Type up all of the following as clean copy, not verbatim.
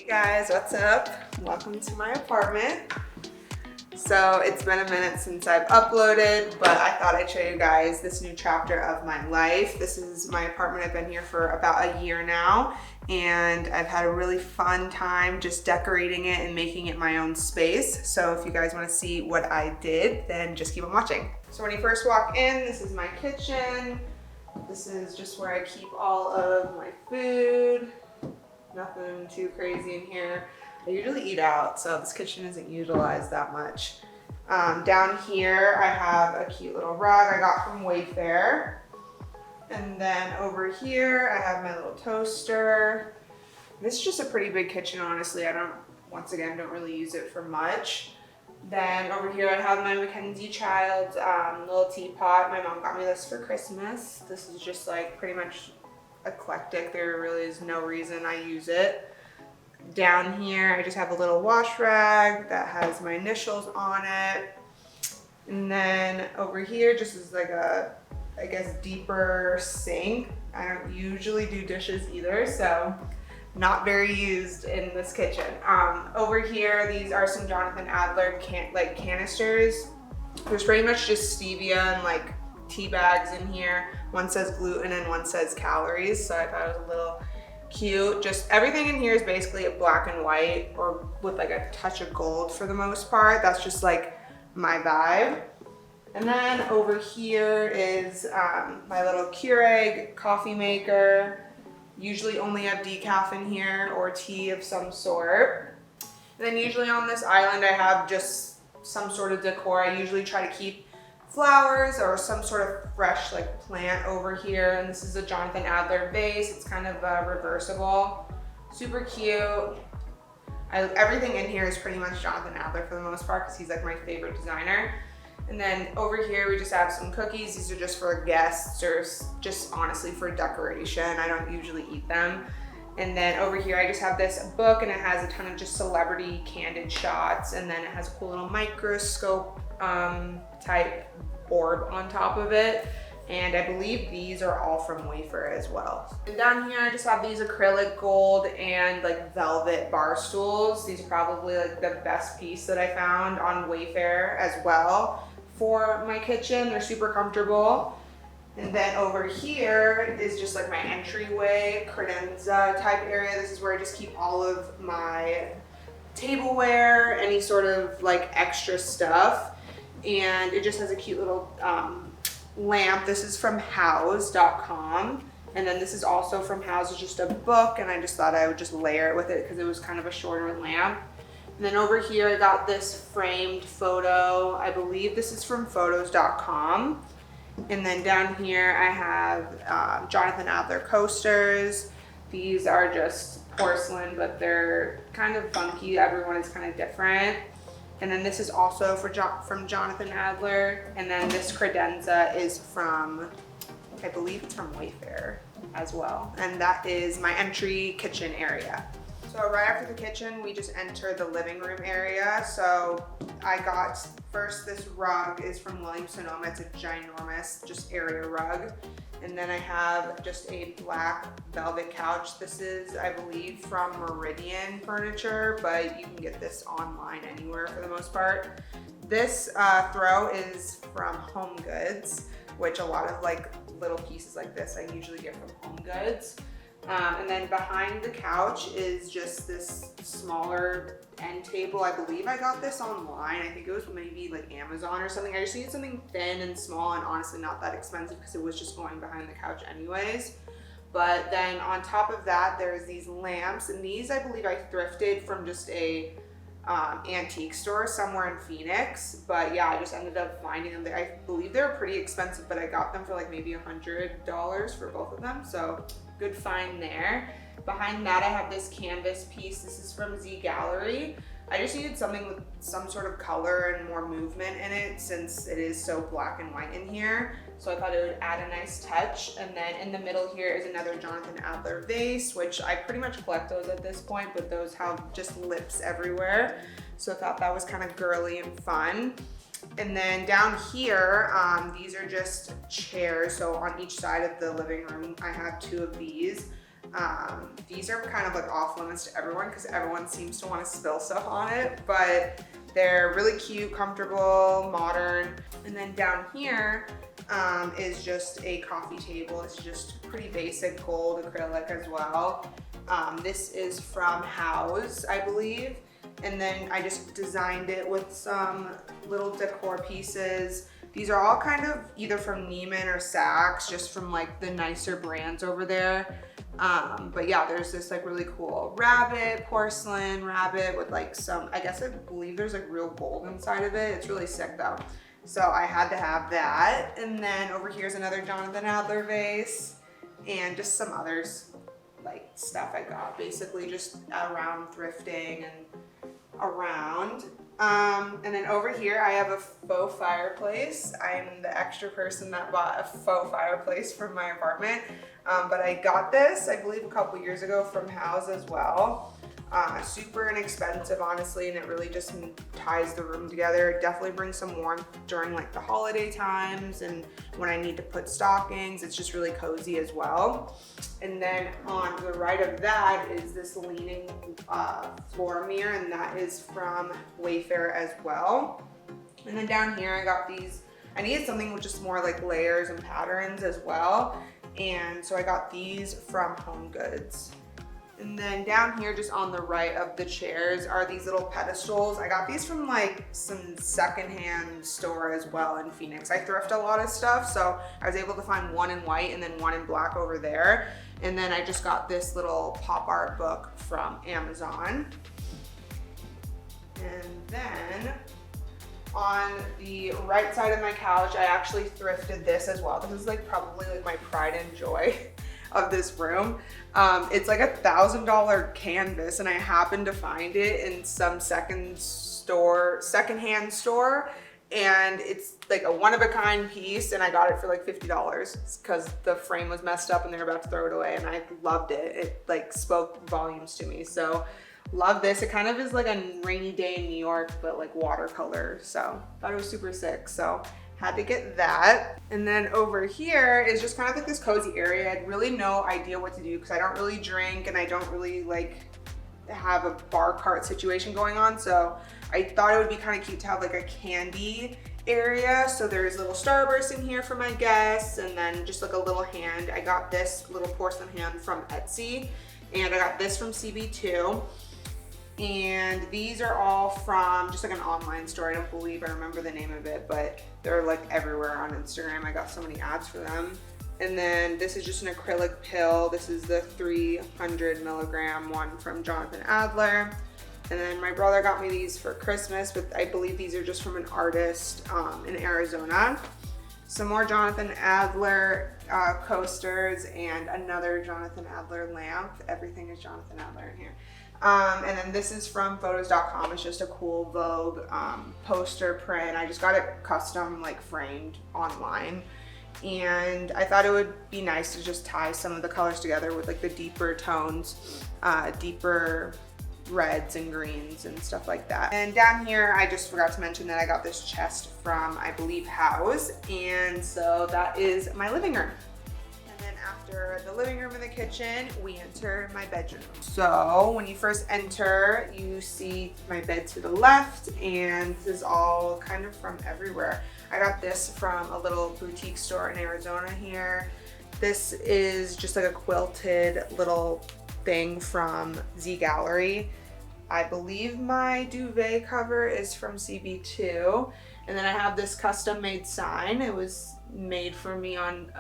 Hey guys, what's up? Welcome to my apartment. So it's been a minute since I've uploaded, but I thought I'd show you guys this new chapter of my life. This is my apartment. I've been here for about a year now, and I've had a really fun time just decorating it and making it my own space. So if you guys want to see what I did, then just keep on watching. So when you first walk in, this is my kitchen. This is just where I keep all of my food. Nothing too crazy in here. I usually eat out, so this kitchen isn't utilized that much. Down here, I have a cute little rug I got from Wayfair. And then over here, I have my little toaster. This is just a pretty big kitchen, honestly. Once again, don't really use it for much. Then over here, I have my Mackenzie Child little teapot. My mom got me this for Christmas. This is just like pretty much eclectic. There really is no reason I use it. Down here, I just have a little wash rag that has my initials on it. And then over here, just is like a, I guess, deeper sink. I don't usually do dishes either, so not very used in this kitchen. Over here, these are some Jonathan Adler canisters. There's pretty much just stevia and like tea bags in here. One says gluten and one says calories, so I thought it was a little cute. Just everything in here is basically a black and white or with like a touch of gold for the most part. That's just like my vibe. And then over here is my little Keurig coffee maker. Usually only have decaf in here or tea of some sort. And then usually on this island I have just some sort of decor. I usually try to keep flowers or some sort of fresh like plant over here. And this is a Jonathan Adler vase. It's kind of reversible, super cute. Everything in here is pretty much Jonathan Adler for the most part because he's like my favorite designer. And then over here we just have some cookies. These are just for guests or just honestly for decoration. I don't usually eat them. And then over here I just have this book and it has a ton of just celebrity candid shots. And then it has a cool little microscope type orb on top of it. And I believe these are all from Wayfair as well. And down here I just have these acrylic gold and like velvet bar stools. These are probably like the best piece that I found on Wayfair as well for my kitchen. They're super comfortable. And then over here is just like my entryway credenza type area. This is where I just keep all of my tableware, any sort of like extra stuff. And it just has a cute little lamp. This is from Houzz.com. And then this is also from Houzz. It's just a book, and I just thought I would just layer it with it because it was kind of a shorter lamp. And then over here I got this framed photo. I believe this is from Photos.com. And then down here I have Jonathan Adler coasters. These are just porcelain, but they're kind of funky. Everyone is kind of different. And then this is also from Jonathan Adler. And then this credenza is from, I believe it's from Wayfair as well. And that is my entry kitchen area. So right after the kitchen, we just enter the living room area. So I got first, this rug is from Williams-Sonoma. It's a ginormous just area rug. And then I have just a black velvet couch. This is, I believe, from Meridian Furniture, but you can get this online anywhere for the most part. This throw is from Home Goods, which a lot of like little pieces like this I usually get from Home Goods. And then behind the couch is just this smaller end table. I believe I got this online. I think it was maybe like Amazon or something. I just needed something thin and small and honestly not that expensive because it was just going behind the couch anyways. But then on top of that, there's these lamps, and these I believe I thrifted from just a antique store somewhere in Phoenix. But yeah, I just ended up finding them. I believe they were pretty expensive, but I got them for like maybe $100 for both of them. So good find there. Behind that I have this canvas piece. This is from Z Gallery. I just needed something with some sort of color and more movement in it since it is so black and white in here. So I thought it would add a nice touch. And then in the middle here is another Jonathan Adler vase, which I pretty much collect those at this point, but those have just lips everywhere. So I thought that was kind of girly and fun. And then down here, these are just chairs. So on each side of the living room, I have two of these. These are kind of like off limits to everyone because everyone seems to want to spill stuff on it, but they're really cute, comfortable, modern. And then down here is just a coffee table. It's just pretty basic gold acrylic as well. This is from House, I believe. And then I just designed it with some little decor pieces. These are all kind of either from Neiman or Saks, just from like the nicer brands over there. But yeah, there's this like really cool rabbit, porcelain rabbit with like some, I believe there's like real gold inside of it. It's really sick though. So I had to have that. And then over here's another Jonathan Adler vase and just some others like stuff I got basically just around thrifting and around. And then over here I have a faux fireplace. I'm the extra person that bought a faux fireplace for my apartment. But I got this, I believe a couple years ago from House as well. Super inexpensive, honestly, and it really just ties the room together. It definitely brings some warmth during like the holiday times and when I need to put stockings. It's just really cozy as well. And then on the right of that is this leaning floor mirror, and that is from Wayfair as well. And then down here I got these, I needed something with just more like layers and patterns as well. And so I got these from Home Goods. And then down here, just on the right of the chairs, are these little pedestals. I got these from like some secondhand store as well in Phoenix. I thrift a lot of stuff, so I was able to find one in white and then one in black over there. And then I just got this little pop art book from Amazon. And then on the right side of my couch, I actually thrifted this as well. This is like probably like my pride and joy of this room. It's like $1,000 canvas, and I happened to find it in some secondhand store, and it's like a one-of-a-kind piece, and I got it for like $50 because the frame was messed up and they were about to throw it away, and I loved it. It like spoke volumes to me, so love this. It kind of is like a rainy day in New York, but like watercolor, so thought it was super sick. So had to get that. And then over here is just kind of like this cozy area. I had really no idea what to do because I don't really drink and I don't really like have a bar cart situation going on. So I thought it would be kind of cute to have like a candy area. So there's little Starburst in here for my guests, and then just like a little hand. I got this little porcelain hand from Etsy, and I got this from CB2. And these are all from just like an online store. I don't believe I remember the name of it, but they're like everywhere on Instagram. I got so many ads for them. And then this is just an acrylic pill. This is the 300 milligram one from Jonathan Adler. And then my brother got me these for Christmas, but I believe these are just from an artist in Arizona. Some more Jonathan Adler coasters and another Jonathan Adler lamp. Everything is Jonathan Adler in here. And then this is from photos.com. It's just a cool Vogue poster print. I just got it custom like framed online. And I thought it would be nice to just tie some of the colors together with like the deeper tones, deeper reds and greens and stuff like that. And down here, I just forgot to mention that I got this chest from, I believe, House. And so that is my living room. And then after the living room and the kitchen, we enter my bedroom. So when you first enter, you see my bed to the left, and this is all kind of from everywhere. I got this from a little boutique store in Arizona here. This is just like a quilted little thing from Z Gallery. I believe my duvet cover is from CB2. And then I have this custom made sign. It was made for me on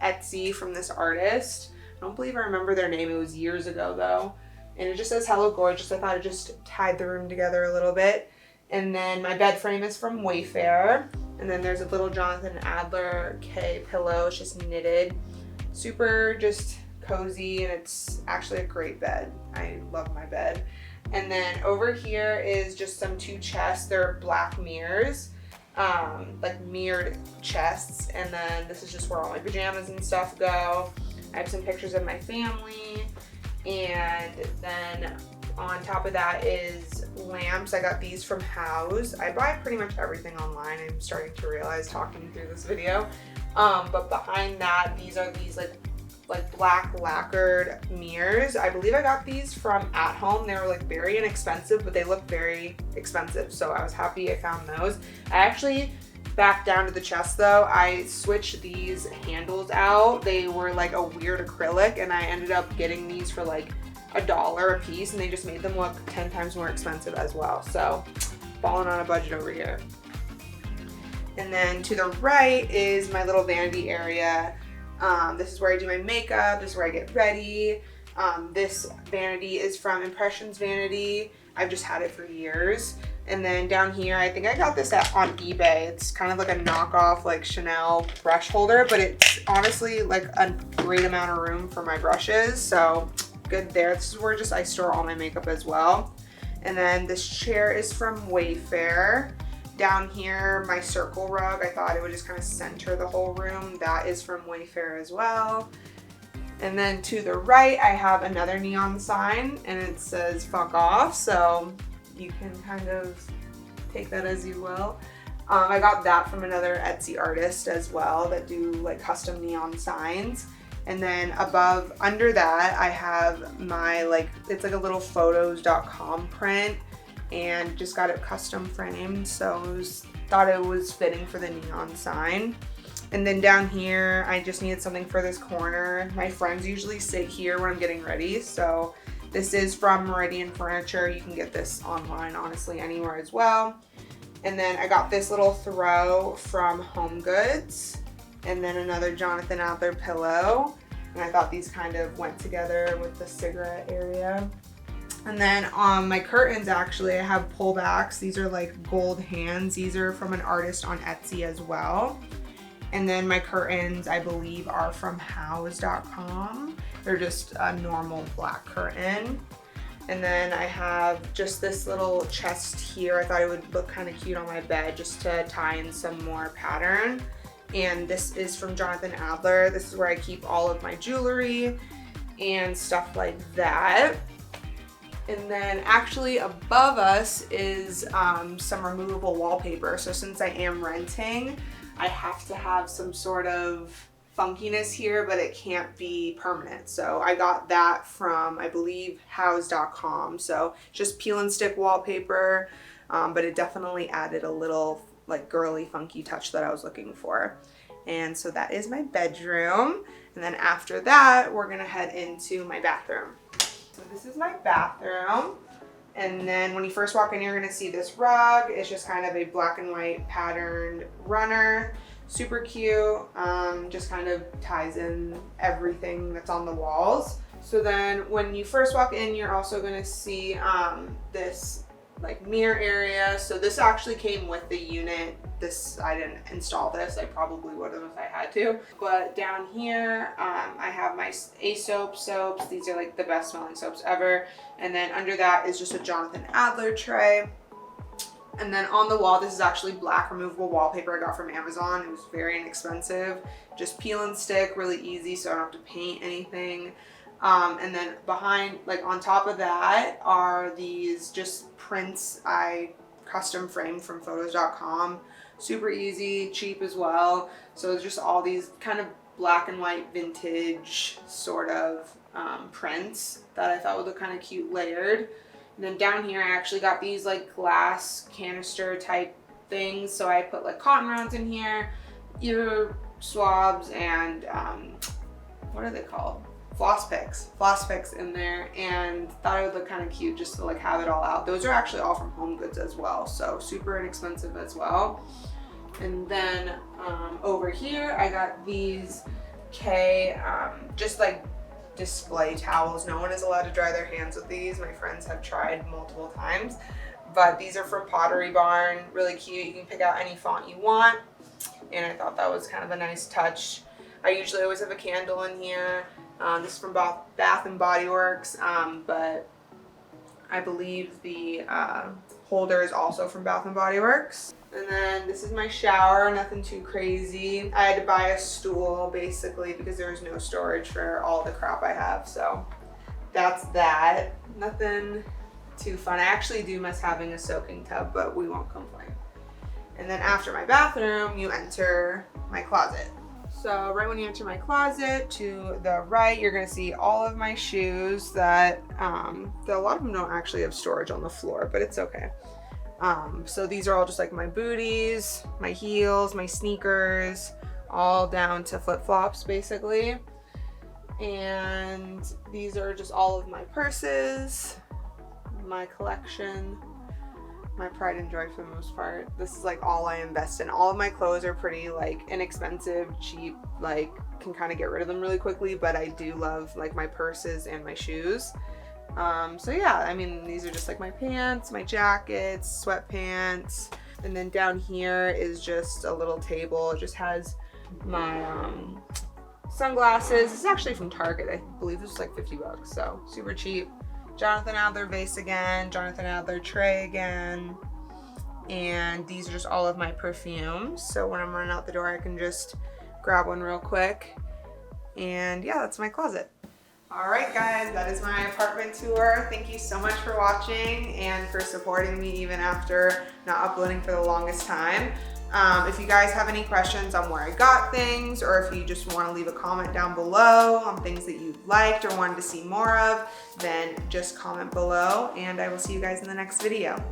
Etsy from this artist. I don't believe I remember their name. It was years ago though. And it just says "Hello Gorgeous." I thought it just tied the room together a little bit. And then my bed frame is from Wayfair. And then there's a little Jonathan Adler K pillow. It's just knitted. Super just cozy, and it's actually a great bed. I love my bed. And then over here is just some two chests. They're black mirrors, like mirrored chests. And then this is just where all my pajamas and stuff go. I have some pictures of my family. And then on top of that is lamps. I got these from House. I buy pretty much everything online. I'm starting to realize talking through this video. But behind that, these are these like like black lacquered mirrors. I believe I got these from At Home. They were like very inexpensive, but they look very expensive. So I was happy I found those. I actually, back down to the chest though, I switched these handles out. They were like a weird acrylic and I ended up getting these for like $1 a piece, and they just made them look 10 times more expensive as well. So falling on a budget over here. And then to the right is my little vanity area. This is where I do my makeup. This is where I get ready. This vanity is from Impressions Vanity. I've just had it for years. And then down here, I think I got this on eBay. It's kind of like a knockoff like Chanel brush holder, but it's honestly like a great amount of room for my brushes. So good there. This is where I store all my makeup as well. And then this chair is from Wayfair. Down here, my circle rug, I thought it would just kind of center the whole room. That is from Wayfair as well. And then to the right, I have another neon sign and it says fuck off. So you can kind of take that as you will. I got that from another Etsy artist as well that do like custom neon signs. And then under that, I have my it's like a little photos.com print and just got it custom framed. So thought it was fitting for the neon sign. And then down here, I just needed something for this corner. My friends usually sit here when I'm getting ready. So this is from Meridian Furniture. You can get this online, honestly, anywhere as well. And then I got this little throw from Home Goods. And then another Jonathan Adler pillow. And I thought these kind of went together with the cigarette area. And then on my curtains, actually, I have pullbacks. These are like gold hands. These are from an artist on Etsy as well. And then my curtains, I believe, are from house.com. They're just a normal black curtain. And then I have just this little chest here. I thought it would look kind of cute on my bed just to tie in some more pattern. And this is from Jonathan Adler. This is where I keep all of my jewelry and stuff like that. And then actually above us is some removable wallpaper. So since I am renting, I have to have some sort of funkiness here, but it can't be permanent. So I got that from, I believe, house.com. So just peel and stick wallpaper, but it definitely added a little like girly funky touch that I was looking for. And so that is my bedroom. And then after that, we're gonna head into my bathroom. So this is my bathroom. And then when you first walk in, you're gonna see this rug. It's just kind of a black and white patterned runner. Super cute, just kind of ties in everything that's on the walls. So then when you first walk in, you're also gonna see this like mirror area. So this actually came with the unit. I didn't install this. I probably would have if I had to. But down here, I have my Aesop soaps. These are like the best smelling soaps ever. And then under that is just a Jonathan Adler tray. And then on the wall, this is actually black removable wallpaper I got from Amazon. It was very inexpensive. Just peel and stick, really easy, so I don't have to paint anything. And then behind, like on top of that, are these just prints I custom framed from photos.com. Super easy, cheap as well. So it's just all these kind of black and white vintage sort of prints that I thought would look kind of cute layered. And then down here, I actually got these like glass canister type things. So I put like cotton rounds in here, ear swabs, and what are they called? Floss picks in there, and thought it would look kind of cute just to like have it all out. Those are actually all from Home Goods as well, so super inexpensive as well. And then over here, I got these just like display towels. No one is allowed to dry their hands with these. My friends have tried multiple times, but these are from Pottery Barn. Really cute. You can pick out any font you want, and I thought that was kind of a nice touch. I usually always have a candle in here. This is from Bath and Body Works, but I believe the holder is also from Bath and Body Works. And then this is my shower, nothing too crazy. I had to buy a stool basically because there was no storage for all the crap I have, so that's that. Nothing too fun. I actually do miss having a soaking tub, but we won't complain. And then after my bathroom, you enter my closet. So right when you enter my closet, to the right, you're gonna see all of my shoes that a lot of them don't actually have storage on the floor, but it's okay. So these are all just like my booties, my heels, my sneakers, all down to flip-flops basically. And these are just all of my purses, my collection, my pride and joy for the most part. This is like all I invest in. All of my clothes are pretty like inexpensive, cheap, like can kind of get rid of them really quickly, but I do love like my purses and my shoes. So yeah, I mean, these are just like my pants, my jackets, sweatpants. And then down here is just a little table. It just has my sunglasses. This is actually from Target. I believe this was like 50 bucks, so super cheap. Jonathan Adler vase again, Jonathan Adler tray again. And these are just all of my perfumes. So when I'm running out the door, I can just grab one real quick. And yeah, that's my closet. All right, guys, that is my apartment tour. Thank you so much for watching and for supporting me even after not uploading for the longest time. If you guys have any questions on where I got things, or if you just want to leave a comment down below on things that you liked or wanted to see more of, then just comment below, and I will see you guys in the next video.